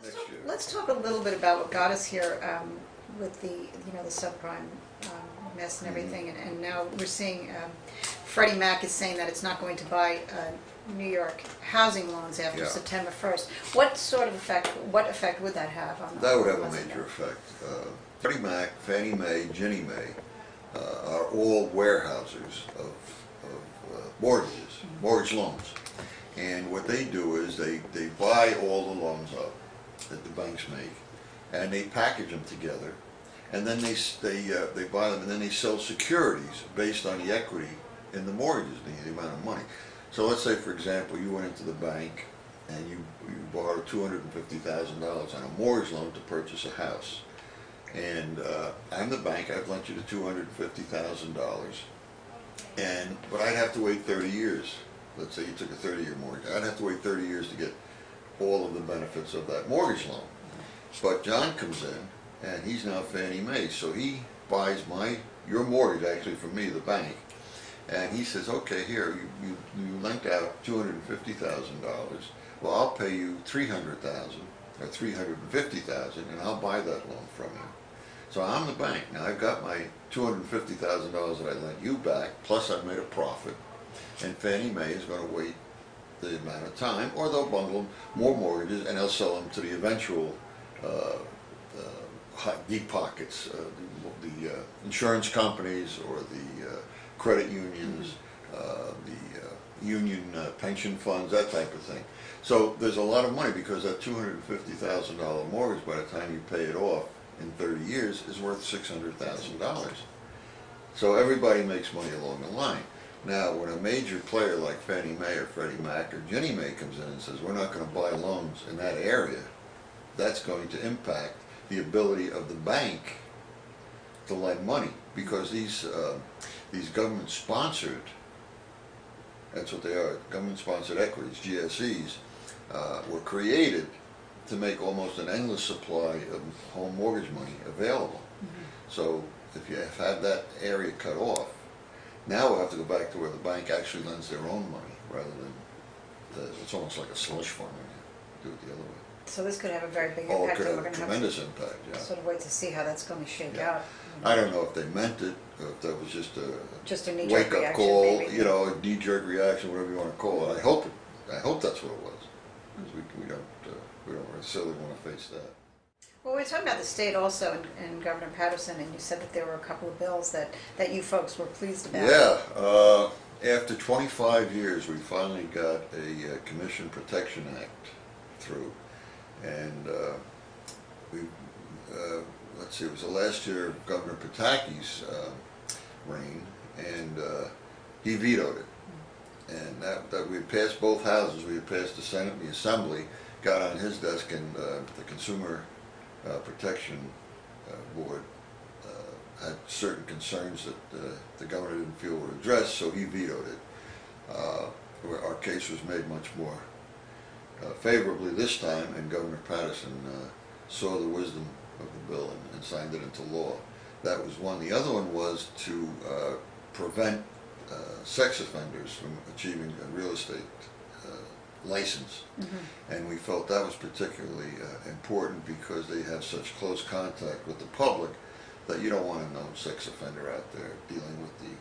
next year. Let's talk a little bit about what got us here with the the subprime mess and everything, and now we're seeing Freddie Mac is saying that it's not going to buy New York housing loans after September 1st. What effect would that have on? That would have a major effect. Freddie Mac, Fannie Mae, Ginnie Mae are all warehousers of mortgages, mortgage loans. And what they do is they buy all the loans up that the banks make, and they package them together, and then they buy them, and then they sell securities based on the equity in the mortgages, the amount of money. So let's say, for example, you went into the bank and you borrowed $250,000 on a mortgage loan to purchase a house. And I'm the bank, I've lent you the $250,000, but I'd have to wait 30 years. Let's say you took a 30-year mortgage. I'd have to wait 30 years to get all of the benefits of that mortgage loan. But John comes in, and he's now Fannie Mae, so he buys your mortgage actually from me, the bank, and he says, okay, here, you lent out $250,000. Well, I'll pay you $300,000 or $350,000, and I'll buy that loan from you. So I'm the bank. Now I've got my $250,000 that I lent you back, plus I've made a profit, and Fannie Mae is going to wait the amount of time, or they'll bundle more mortgages and they'll sell them to the eventual deep pockets, the insurance companies or the credit unions, the union pension funds, that type of thing. So there's a lot of money, because that $250,000 mortgage, by the time you pay it off in 30 years, is worth $600,000. So everybody makes money along the line. Now, when a major player like Fannie Mae or Freddie Mac or Ginnie Mae comes in and says, we're not going to buy loans in that area, that's going to impact the ability of the bank to lend money, because these government-sponsored, that's what they are, government-sponsored equities, GSEs, were created to make almost an endless supply of home mortgage money available. So if you have had that area cut off, now we'll have to go back to where the bank actually lends their own money, rather than, it's almost like a slush fund when you do it the other way. So this could have a very big Oh, it impact. could And have we're a going to tremendous impact, yeah. sort of wait to see how that's going to shake out. I don't know if they meant it, or if that was just a knee-jerk wake-up reaction, call, maybe. a knee-jerk reaction, whatever you want to call it. I hope that's what it was, because we don't necessarily want to face that. Well, we were talking about the state also, and Governor Patterson, and you said that there were a couple of bills that you folks were pleased about. Yeah, after 25 years, we finally got a Commission Protection Act through, and let's see, it was the last year of Governor Pataki's reign, and he vetoed it. And that we had passed both houses. We had passed the Senate and the Assembly, got on his desk, and the Consumer Protection Board had certain concerns that the governor didn't feel were addressed, so he vetoed it. Our case was made much more favorably this time, and Governor Patterson saw the wisdom of the bill and signed it into law. That was one. The other one was to prevent sex offenders from achieving a real estate license. And we felt that was particularly important, because they have such close contact with the public that you don't want a known sex offender out there dealing with the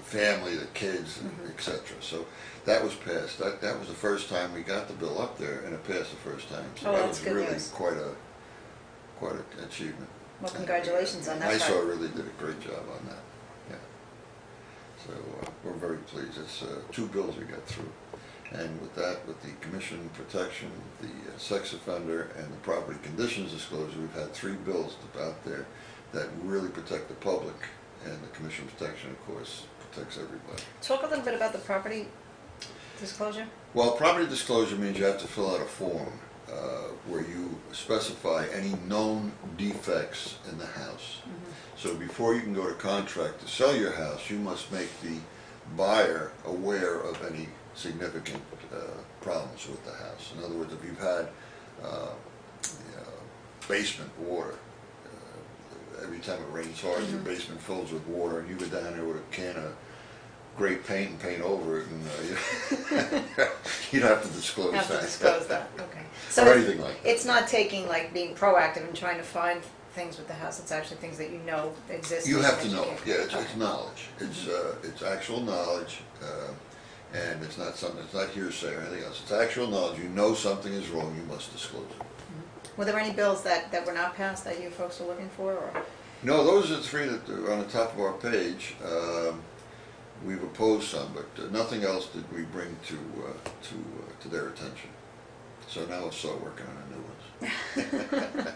family, the kids, etc. So that was passed. That was the first time we got the bill up there, and it passed the first time. So that was really quite an achievement. Well, congratulations on that. ISO really did a great job on that. Yeah. So we're very pleased. It's 2 bills we got through. And with that, with the commission protection, the sex offender, and the property conditions disclosure, we've had 3 bills out there that really protect the public, and the commission protection, of course, protects everybody. Talk a little bit about the property disclosure. Well, property disclosure means you have to fill out a form where you specify any known defects in the house. So before you can go to contract to sell your house, you must make the buyer aware of any significant problems with the house. In other words, if you've had basement water, every time it rains hard, your basement fills with water, and you go down there with a can of great paint and paint over it, and you don't have to disclose Have to that. disclose that, okay. Or So anything like that. it's not taking, like, being proactive and trying to find things with the house, it's actually things that you know exist. You and have to that know, can- yeah, it's okay. knowledge. It's actual knowledge, and it's not something, it's not hearsay or anything else. It's actual knowledge. You know something is wrong, you must disclose it. Were there any bills that were not passed that you folks were looking for, or? No, those are the three that are on the top of our page. We've opposed some, but nothing else did we bring to their attention. So now we'll start working on the new ones.